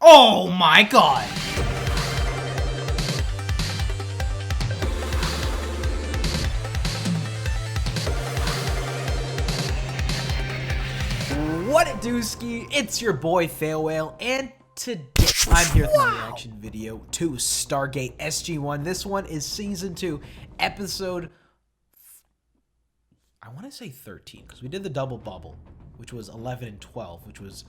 Oh my god! What it do, Ski? It's your boy Fail Whale, and today I'm here with my reaction video to Stargate SG-1. This one is season 2, episode, I want to say 13, because we did the double bubble, which was 11 and 12, which was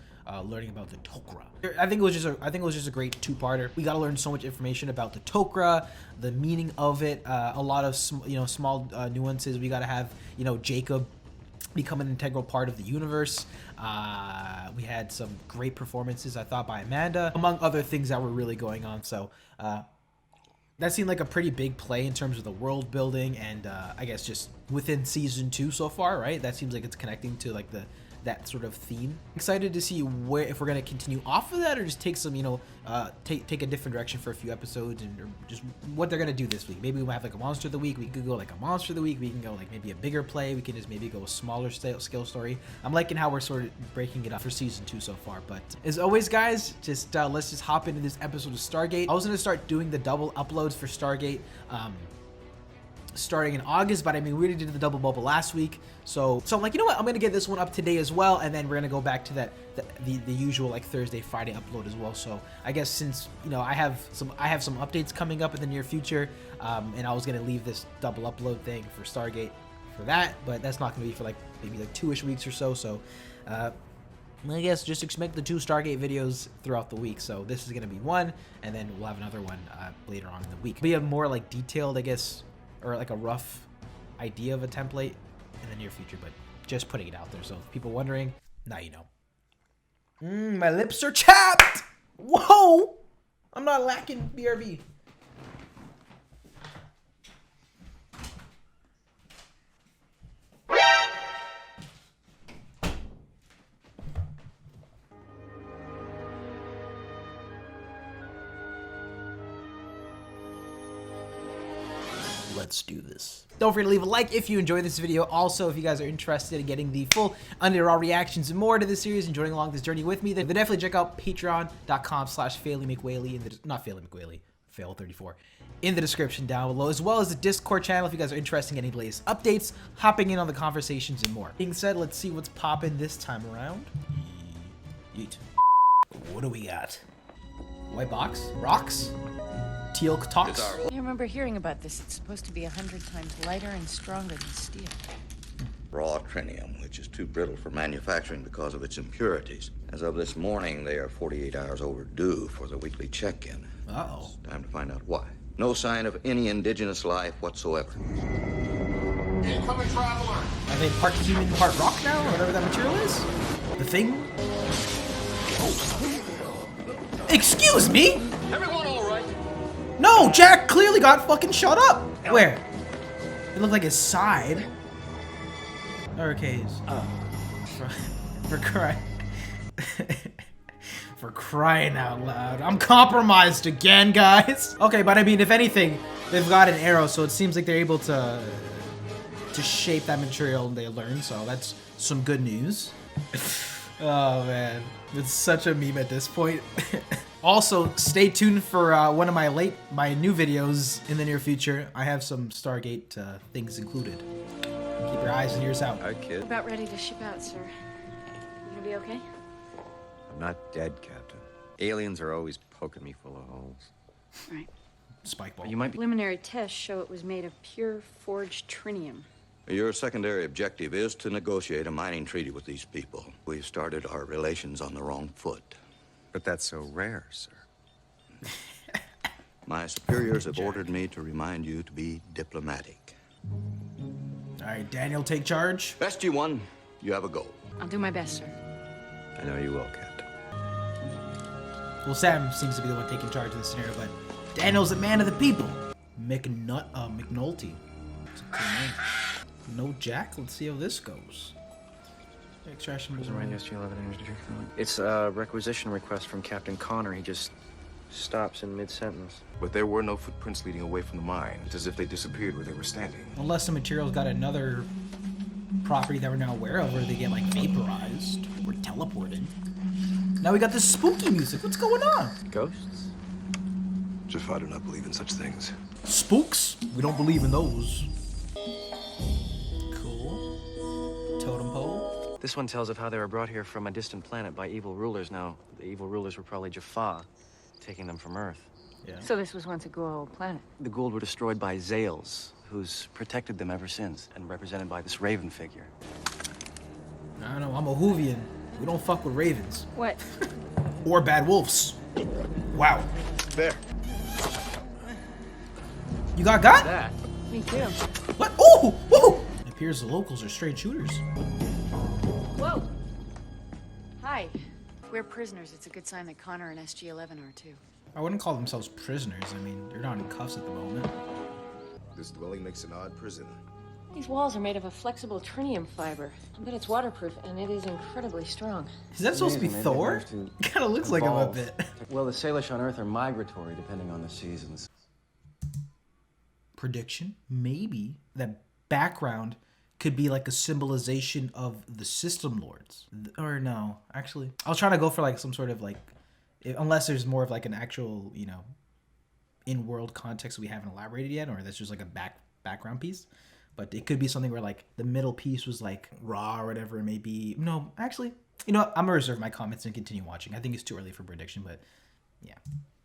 learning about the Tok'ra. I think it was just a great two-parter. We got to learn so much information about the Tok'ra, the meaning of it, a lot of small nuances. We got to have Jacob become an integral part of the universe. We had some great performances, I thought, by Amanda, among other things that were really going on. So that seemed like a pretty big play in terms of the world building, and I guess just within season 2 so far, right? That seems like it's connecting to like that sort of theme. Excited to see if we're gonna continue off of that or just take some take a different direction for a few episodes, and or just what they're gonna do this week. Maybe we might have like a monster of the week. We could go like a monster of the week. We can go like maybe a bigger play. We can just maybe go a smaller scale story. I'm liking how we're sort of breaking it up for season 2 so far. But as always, guys, just let's just hop into this episode of Stargate. I was gonna start doing the double uploads for Stargate starting in August, but I mean, we already did the double bubble last week, so I'm like, you know what, I'm gonna get this one up today as well, and then we're gonna go back to the usual like Thursday, Friday upload as well. So I guess since I have some updates coming up in the near future, and I was gonna leave this double upload thing for Stargate for that, but that's not gonna be for like maybe like 2-ish weeks or so. So I guess just expect the 2 Stargate videos throughout the week. So this is gonna be one, and then we'll have another one later on in the week. We have more like detailed, I guess, or like a rough idea of a template in the near future, but just putting it out there. So if people wondering, now you know. My lips are chapped! Whoa! I'm not lacking BRB. Let's do this. Don't forget to leave a like if you enjoyed this video. Also, if you guys are interested in getting the full Under Raw reactions and more to this series and joining along this journey with me, then definitely check out patreon.com/FaileyMcWhaley, not Failey McWhaley, Fail34, in the description down below, as well as the Discord channel if you guys are interested in any latest updates, hopping in on the conversations and more. Being said, let's see what's popping this time around. Yeet. What do we got? White box? Rocks? Teal talks. I remember hearing about this. It's supposed to be 100 times lighter and stronger than steel. Raw trinium, which is too brittle for manufacturing because of its impurities. As of this morning, they are 48 hours overdue for the weekly check-in. Uh-oh. It's time to find out why. No sign of any indigenous life whatsoever. Incoming traveler! Are they part human, part rock now, or whatever that material is? The thing? Oh. Excuse me? Everyone all right? No, Jack clearly got fucking shut up. Where? It looked like his side. Hurricanes. For crying. For crying out loud. I'm compromised again, guys. Okay, but I mean, if anything, they've got an arrow, so it seems like they're able to shape that material and they learn, so that's some good news. Oh man, it's such a meme at this point. Also, stay tuned for one of my new videos in the near future. I have some Stargate things included. Keep your eyes and ears out. Hi, kid. About ready to ship out, sir. You gonna be okay? I'm not dead, Captain. Aliens are always poking me full of holes. Right. Spike ball. You might be... Preliminary tests show it was made of pure forged trinium. Your secondary objective is to negotiate a mining treaty with these people. We've started our relations on the wrong foot. But that's so rare, sir. My superiors have ordered me to remind you to be diplomatic. All right, Daniel, take charge. SG-1, you have a goal. I'll do my best, sir. I know you will, Captain. Well, Sam seems to be the one taking charge of the scenario, but Daniel's a man of the people. McNulty. That's a cool name. No Jack. Let's see how this goes. Extraction. It's a requisition request from Captain Connor. He just stops in mid-sentence. But there were no footprints leading away from the mine. It's as if they disappeared where they were standing. Unless the material's got another property that we're not aware of, where they get like vaporized or teleported. Now we got this spooky music. What's going on? Ghosts? Jaffa do not believe in such things. Spooks? We don't believe in those. Cool. Totem pole. This one tells of how they were brought here from a distant planet by evil rulers. Now, the evil rulers were probably Jaffa, taking them from Earth. Yeah. So this was once a Goa'uld planet. The Goa'uld were destroyed by Zales, who's protected them ever since, and represented by this raven figure. I don't know. I'm a Whovian. We don't fuck with ravens. What? Or bad wolves. Wow. There. You got got? That? Me too. What? Oh! Whoa! It appears the locals are straight shooters. Whoa. Hi. We're prisoners. It's a good sign that Connor and SG-1 are too. I wouldn't call themselves prisoners. I mean, they're not in cuffs at the moment. This dwelling makes an odd prison. These walls are made of a flexible trinium fiber. I bet it's waterproof, and it is incredibly strong. Is that supposed to be Amazing. Maybe Thor? it has to It kind of looks like him a evolve. bit. Well, the Salish on Earth are migratory depending on the seasons. Prediction? Maybe that background could be like a symbolization of the system lords. Or no, actually. I was trying to go for like some sort of like, unless there's more of like an actual, you know, in-world context we haven't elaborated yet, or that's just like a background piece. But it could be something where like the middle piece was like raw or whatever it may be. No, actually, you know what? I'm gonna reserve my comments and continue watching. I think it's too early for prediction, but yeah,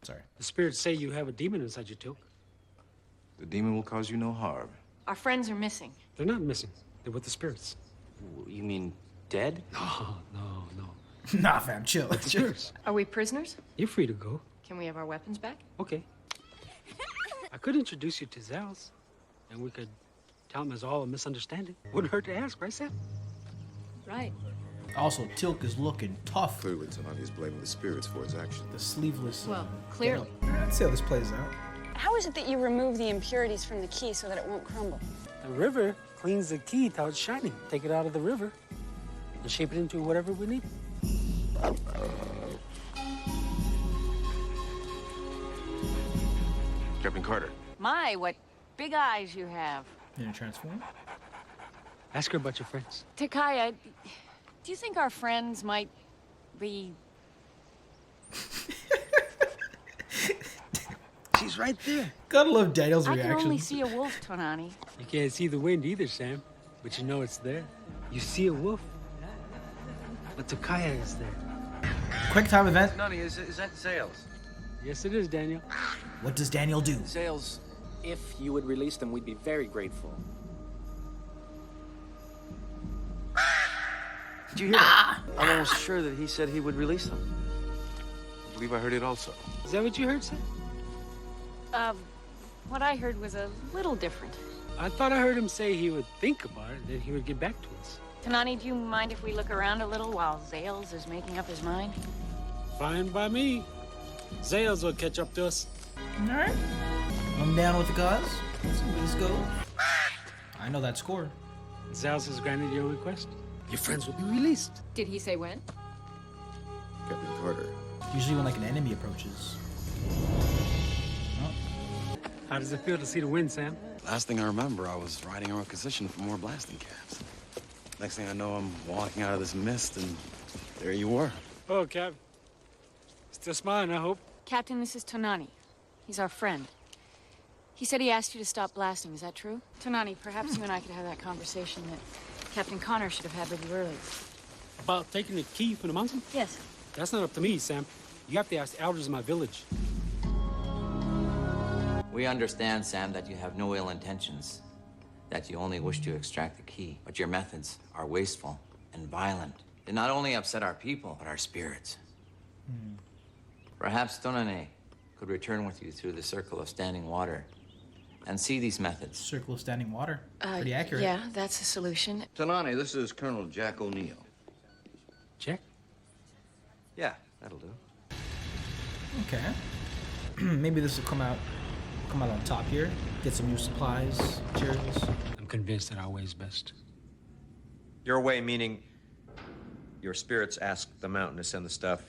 sorry. The spirits say you have a demon inside you too. The demon will cause you no harm. Our friends are missing. They're not missing. They're with the spirits. You mean dead? No. Nah, fam, chill. The spirits. Are we prisoners? You're free to go. Can we have our weapons back? Okay. I could introduce you to Zales, and we could tell him it's all a misunderstanding. Wouldn't hurt to ask, right, Sam? Right. Also, Tilk is looking tough. Clearly, Tanani is blaming the spirits for his actions. The sleeveless. Well, clearly. Let's see how this plays out. How is it that you remove the impurities from the key so that it won't crumble? The river cleans the key till it's shining. Take it out of the river and shape it into whatever we need. Captain Carter. My, what big eyes you have. You gonna transform? Ask her about your friends. Takaya, do you think our friends might be... She's right there. Gotta love Daniel's I reaction. can only see a wolf, Tonani. You can't see the wind either, Sam, but you know it's there. You see a wolf, but Takaya is there. Quick time event. Nani, is that Zales? Yes, it is, Daniel. What does Daniel do? Zales, if you would release them, we'd be very grateful. Did you hear that? I'm almost sure that he said he would release them. I believe I heard it also. Is that what you heard, Sam? What I heard was a little different. I thought I heard him say he would think about it, then he would get back to us. Tonani, do you mind if we look around a little while Zales is making up his mind? Fine by me. Zales will catch up to us. Alright. I'm down with the cause. Let's see where this goes. I know that score. Zales has granted your request. Your friends will be released. Did he say when? Captain Carter. Usually when like an enemy approaches. How does it feel to see the wind, Sam? Last thing I remember, I was riding a requisition for more blasting caps. Next thing I know, I'm walking out of this mist, and there you were. Oh, Cap. Still smiling, I hope. Captain, this is Tonani. He's our friend. He said he asked you to stop blasting. Is that true? Tonani, perhaps you and I could have that conversation that Captain Connor should have had with you earlier. About taking the key from the mountain? Yes. That's not up to me, Sam. You have to ask the elders in my village. We understand, Sam, that you have no ill intentions, that you only wish to extract the key, but your methods are wasteful and violent. They not only upset our people, but our spirits. Perhaps Tonane could return with you through the circle of standing water and see these methods. Circle of standing water. Pretty accurate. Yeah, that's a solution. Tanani, this is Colonel Jack O'Neill. Jack? Yeah, that'll do. Okay. Maybe this will come out on top here. Get some new supplies, materials. I'm convinced that our way is best. Your way meaning your spirits ask the mountain to send the stuff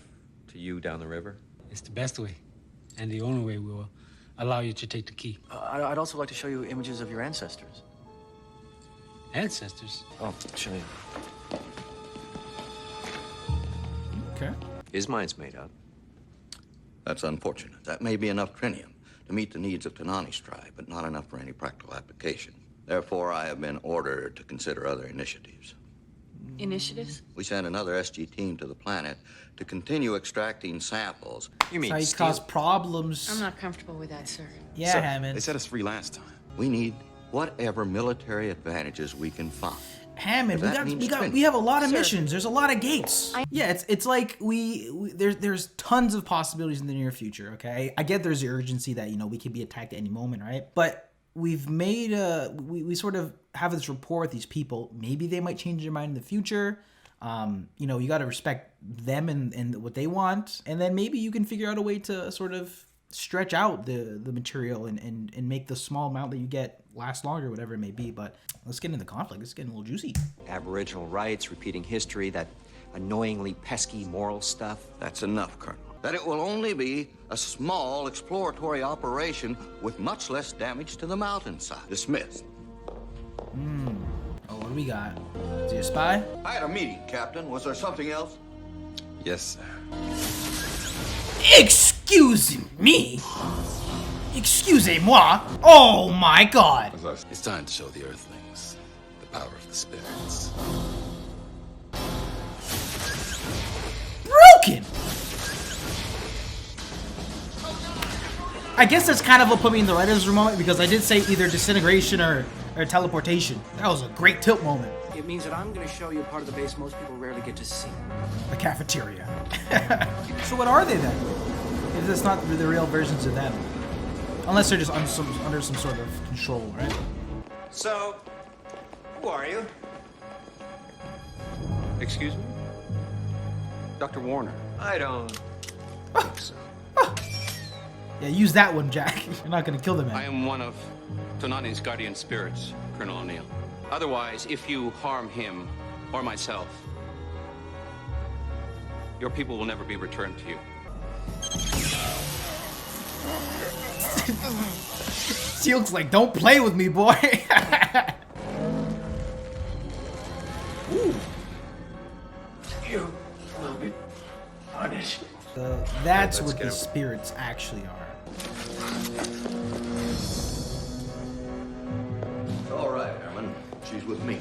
to you down the river? It's the best way, and the only way we will allow you to take the key. I'd also like to show you images of your ancestors. Ancestors? Oh, show you. Okay. His mind's made up. That's unfortunate. That may be enough trinium to meet the needs of Tanani's tribe, but not enough for any practical application. Therefore, I have been ordered to consider other initiatives. Initiatives? We sent another SG team to the planet to continue extracting samples. You mean That's how you cause problems. I'm not comfortable with that, sir. Yeah, Sir, Hammond. they set us free last time. We need whatever military advantages we can find. Hammond, If that means trinium. we have a lot of Sir. missions. There's a lot of gates. Yeah, it's like there's tons of possibilities in the near future. Okay, I get there's the urgency that we could be attacked at any moment, right? But we've made we sort of have this rapport with these people. Maybe they might change their mind in the future. You got to respect them and what they want, and then maybe you can figure out a way to sort of stretch out the material and make the small amount that you get last longer, whatever it may be. But let's get into the conflict. It's getting a little juicy. Aboriginal rights, repeating history, that annoyingly pesky moral stuff. That's enough, Colonel. That it will only be a small exploratory operation with much less damage to the mountainside. Dismissed. Oh, what do we got? Is he a spy? I had a meeting, Captain. Was there something else? Yes, sir. Excuse me? Excusez-moi? Oh my god! It's time to show the Earthlings the power of the spirits. Broken! I guess that's kind of what put me in the writer's room moment, because I did say either disintegration or teleportation. That was a great tilt moment. It means that I'm going to show you a part of the base most people rarely get to see. The cafeteria. So what are they then? If it's not the real versions of them. Unless they're just under some sort of control, right? So, who are you? Excuse me? Dr. Warner. I don't think so. Yeah, use that one, Jack. You're not gonna kill the man. I am one of Tonani's guardian spirits, Colonel O'Neill. Otherwise, if you harm him or myself, your people will never be returned to you. Teal'c's like, don't play with me, boy. Ooh. You will be punished. That's what the spirits actually are. All right, Herman. She's with me.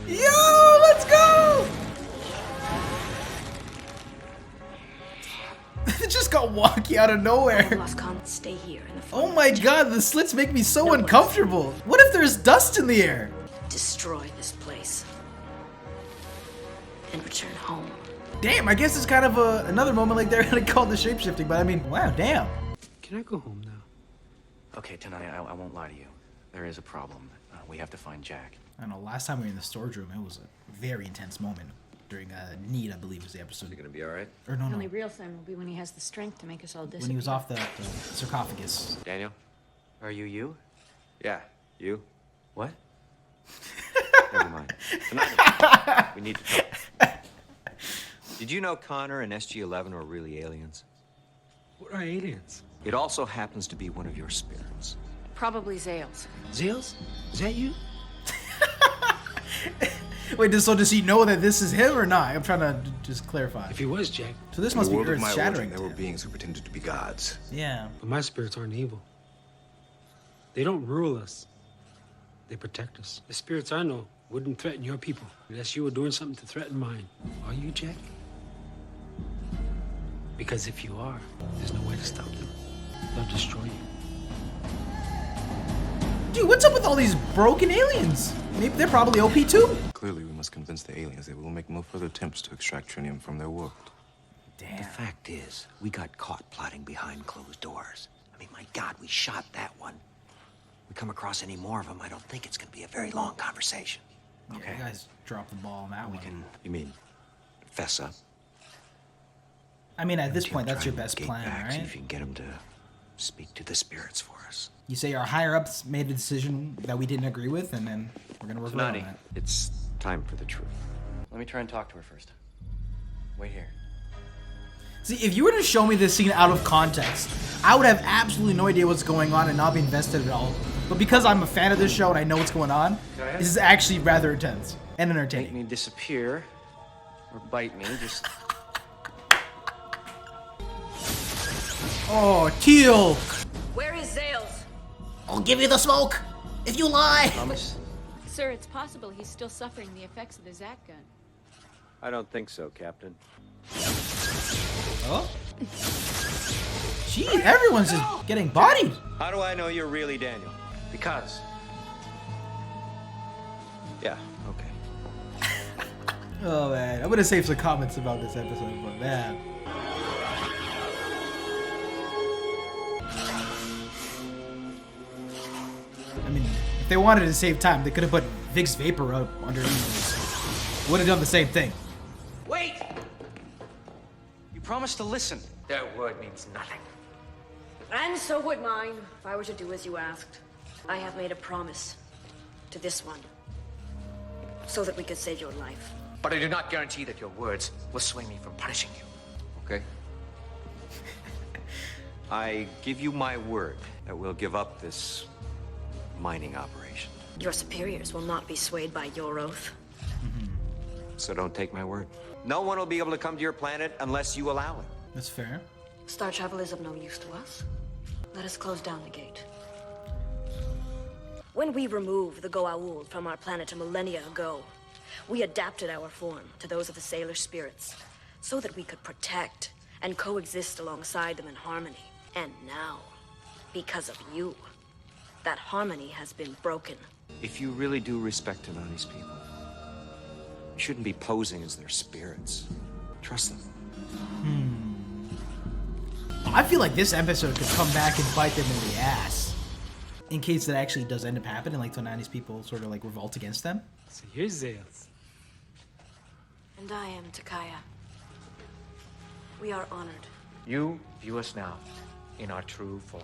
Yo, let's go! It just got wonky out of nowhere. Stay here in the Oh my god, the slits make me so uncomfortable. What if there's dust in the air? Destroy this place and return home. Damn, I guess it's kind of another moment like they're gonna call the shapeshifting, but I mean, wow, damn. Can I go home now? Okay, tonight I won't lie to you. There is a problem. We have to find Jack. I don't know, last time we were in the storage room, it was a very intense moment. During Need, I believe was the episode. Is he gonna be alright? Or no, The no. only real thing will be when he has the strength to make us all disappear. When he was off the sarcophagus. Daniel? Are you? Yeah, you? What? Never mind. Tonight, we need to talk. Did you know Connor and SG-1 were really aliens? What are aliens? It also happens to be one of your spirits. Probably Zales. Zales? Is that you? Wait, so does he know that this is him or not? I'm trying to just clarify. If he was Jack. So this must be In the world of my earth-shattering. origin, there were beings who pretended to be gods. Yeah. But my spirits aren't evil. They don't rule us. They protect us. The spirits I know wouldn't threaten your people unless you were doing something to threaten mine. Are you, Jack? Because if you are, there's no way to stop them. They'll destroy you. Dude, what's up with all these broken aliens? Maybe they're probably OP too. Clearly, we must convince the aliens they will make no further attempts to extract trinium from their world. Damn. The fact is, we got caught plotting behind closed doors. I mean, my God, we shot that one. We come across any more of them, I don't think it's gonna be a very long conversation. Okay. You guys dropped the ball on that one. You mean, fess up? I mean, at this point, that's Try your and best get plan, back, See right? if you can get them to speak to the spirits for us. You say our higher-ups made a decision that we didn't agree with, and then we're gonna work on Tonani, that. it's time for the truth. Let me try and talk to her first. Wait here. See, if you were to show me this scene out of context, I would have absolutely no idea what's going on and not be invested at all. But because I'm a fan of this show and I know what's going on, this is actually rather intense and entertaining. Make me disappear or bite me. Just Oh, Teal! Where is Zales? I'll give you the smoke if you lie. promise. Sir, it's possible he's still suffering the effects of the Zat gun. I don't think so, Captain. Oh? Gee, everyone's just getting bodied. How do I know you're really Daniel? Because Yeah, okay. Oh man, I'm gonna save some comments about this episode, but man. I mean, if they wanted to save time, they could have put Vicks Vapor up underneath. Would have done the same thing. wait! You promised to listen. Their word means nothing. And so would mine, if I were to do as you asked. I have made a promise to this one, so that we could save your life. But I do not guarantee that your words will sway me from punishing you. Okay? I give you my word that we'll give up this mining operation. Your superiors will not be swayed by your oath. So don't take my word. No one will be able to come to your planet unless you allow it. That's fair. Star travel is of no use to us. Let us close down the gate. When we removed the Goa'uld from our planet a millennia ago, we adapted our form to those of the Salish spirits so that we could protect and coexist alongside them in harmony. And now, because of you, that harmony has been broken. If you really do respect Tanani's people, you shouldn't be posing as their spirits. Trust them. I feel like this episode could come back and bite them in the ass. In case it actually does end up happening, like Tonani's people sort of like revolt against them. So here's Zales. And I am Takaya. We are honored. You view us now in our true form.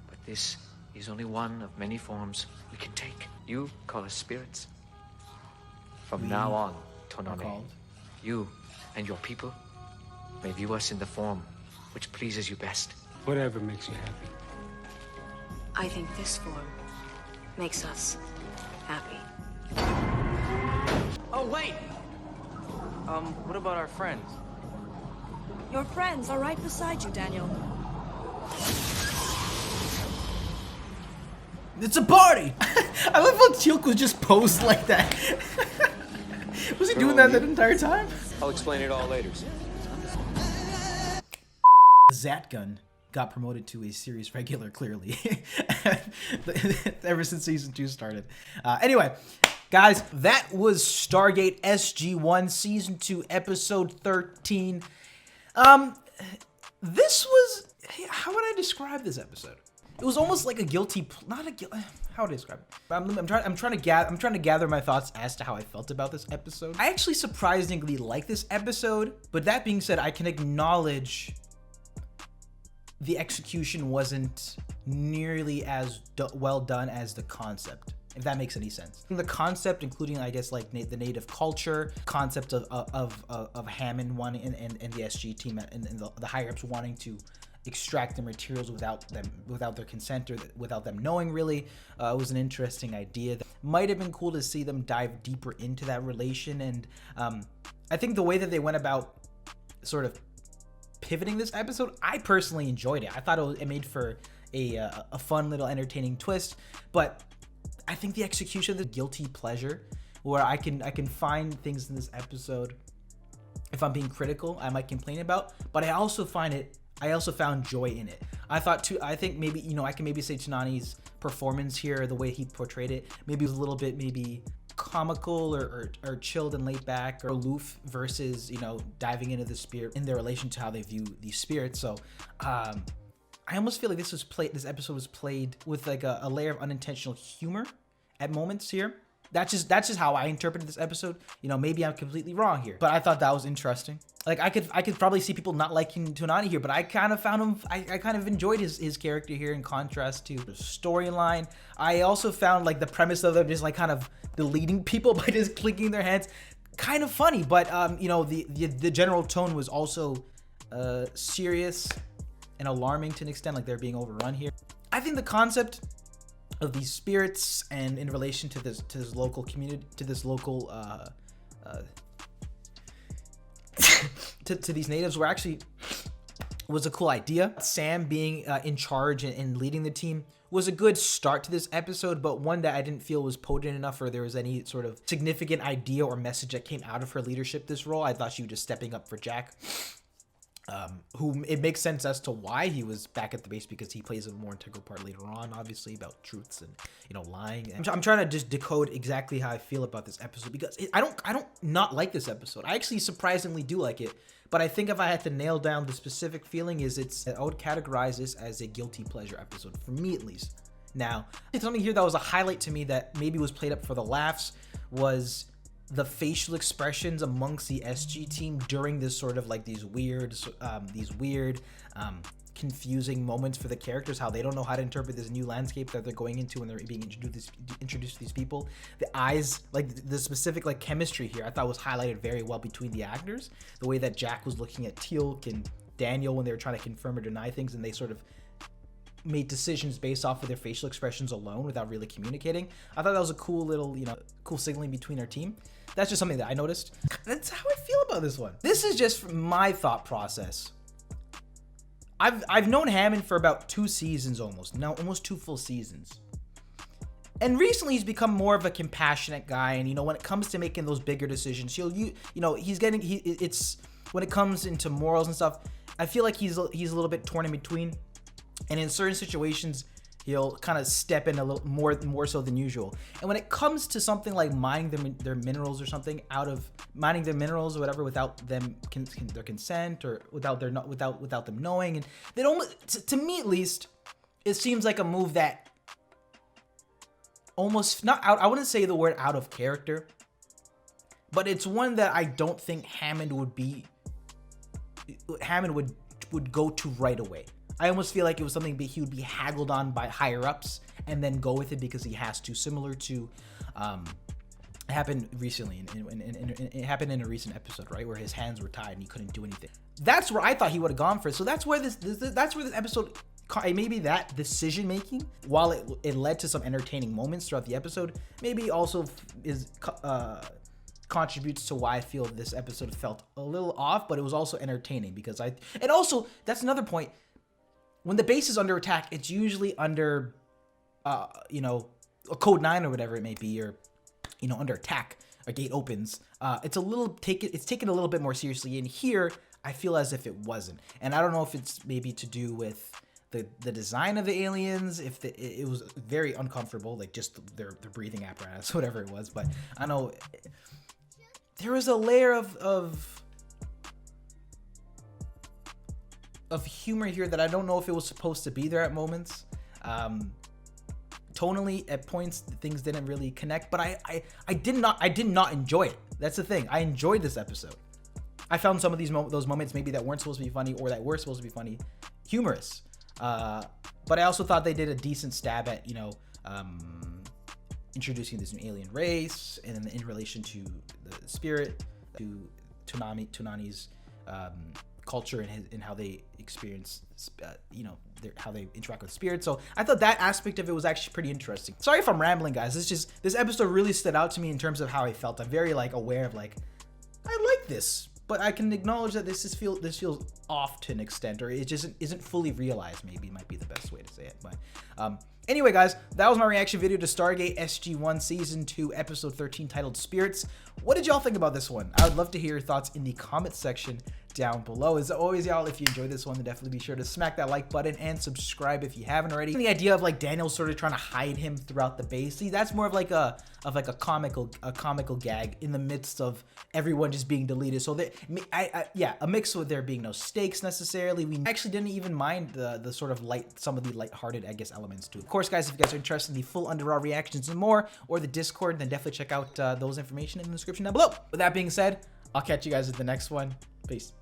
But this is only one of many forms we can take. You call us spirits. From now on, Tonami, you and your people may view us in the form which pleases you best. Whatever makes you happy. I think this form makes us happy. Oh, wait! What about our friends? Your friends are right beside you, Daniel. It's a party! I love how Teal'c was just posed like that. Was he doing that entire time? I'll explain it all later. Zat gun got promoted to a series regular, clearly. Ever since season 2 started. Anyway, guys, that was Stargate SG-1 season 2 episode 13. This was, how would I describe this episode? It was almost like a guilty, not a guilty, how would I describe it? I'm trying to gather my thoughts as to how I felt about this episode. I actually surprisingly like this episode, but that being said, I can acknowledge the execution wasn't nearly as well done as the concept, if that makes any sense. The concept, including, I guess, like the native culture, concept of Hammond wanting and the SG team and the higher ups wanting to extract the materials without their consent or without them knowing, really, was an interesting idea. That might have been cool to see them dive deeper into that relation, and I think the way that they went about sort of pivoting this episode, I personally enjoyed it. I thought it made for a fun little entertaining twist, but I think the execution of the guilty pleasure, where I can find things in this episode, if I'm being critical, I might complain about, but I also found joy in it. I think maybe, I can maybe say Tonani's performance here, the way he portrayed it, maybe it was a little bit maybe comical or chilled and laid back or aloof versus, diving into the spirit in their relation to how they view these spirits. So I almost feel like this episode was played with like a layer of unintentional humor at moments here. That's just how I interpreted this episode. Maybe I'm completely wrong here, but I thought that was interesting. Like I could probably see people not liking Tonani here, but I kind of found him, I kind of enjoyed his character here in contrast to the storyline. I also found like the premise of them just like kind of deleting people by just clicking their hands kind of funny, but the general tone was also serious and alarming to an extent, like they're being overrun here. I think the concept of these spirits and in relation to this local community, to this local to these natives was a cool idea. Sam being in charge and leading the team was a good start to this episode, but one that I didn't feel was potent enough or there was any sort of significant idea or message that came out of her leadership this role. I thought she was just stepping up for Jack, who it makes sense as to why he was back at the base, because he plays a more integral part later on, obviously, about truths and, you know, lying. I'm trying to just decode exactly how I feel about this episode, because I don't not like this episode. I actually surprisingly do like it, but I think if I had to nail down the specific feeling I would categorize this as a guilty pleasure episode, for me at least. Now, something here that was a highlight to me that maybe was played up for the laughs was the facial expressions amongst the SG team during this sort of like these weird, confusing moments for the characters, how they don't know how to interpret this new landscape that they're going into when they're being introduced to these people. The eyes, like the specific like chemistry here, I thought was highlighted very well between the actors. The way that Jack was looking at Teal'c and Daniel when they were trying to confirm or deny things, and they sort of made decisions based off of their facial expressions alone without really communicating. I thought that was a cool little, cool signaling between our team. That's just something that I noticed. That's how I feel about this one. This is just my thought process. I've known Hammond for about 2 seasons almost 2 full seasons. And recently he's become more of a compassionate guy, and when it comes to making those bigger decisions, when it comes into morals and stuff, I feel like he's a little bit torn in between. And in certain situations, he'll kind of step in a little more so than usual. And when it comes to something like mining their minerals or something, mining their minerals or whatever without them their consent or without them knowing, and they almost, to me at least, it seems like a move that almost not out. I wouldn't say the word out of character, but it's one that I don't think Hammond would go to right away. I almost feel like it was something he would be haggled on by higher ups and then go with it because he has to, similar to it happened recently it happened in a recent episode, right, where his hands were tied and he couldn't do anything. That's where I thought he would have gone for it. So that's where this episode, maybe that decision making, while it led to some entertaining moments throughout the episode, maybe also contributes to why I feel this episode felt a little off, but it was also entertaining because and also that's another point. When the base is under attack, it's usually under, a code 9 or whatever it may be, or, under attack. A gate opens. It's taken a little bit more seriously. And here, I feel as if it wasn't. And I don't know if it's maybe to do with the design of the aliens, if it was very uncomfortable, like just their breathing apparatus, whatever it was. But I know there was a layer of humor here that I don't know if it was supposed to be there at moments. Tonally, at points, things didn't really connect, but I did not enjoy it. That's the thing. I enjoyed this episode. I found some of those moments maybe that weren't supposed to be funny or that were supposed to be funny humorous. But I also thought they did a decent stab at, introducing this new alien race, and then in relation to the spirit, to Tunani's culture and how they experience, how they interact with spirits. So I thought that aspect of it was actually pretty interesting. Sorry if I'm rambling, guys. This episode really stood out to me in terms of how I felt. I'm very aware of I like this, but I can acknowledge that this feels off to an extent, or it just isn't fully realized. Maybe might be the best way to say it. But anyway, guys, that was my reaction video to Stargate SG-1 Season 2, Episode 13, titled Spirits. What did y'all think about this one? I would love to hear your thoughts in the comment section down below. As always, y'all, if you enjoyed this one, then definitely be sure to smack that like button and subscribe if you haven't already. The idea of Daniel sort of trying to hide him throughout the base, see, that's more of a comical gag in the midst of everyone just being deleted. So a mix with there being no stakes necessarily. We actually didn't even mind the sort of some of the lighthearted, I guess, elements too. Of course, guys, if you guys are interested in the full Underraw reactions and more, or the Discord, then definitely check out those information in the description down below. With that being said, I'll catch you guys at the next one. Peace.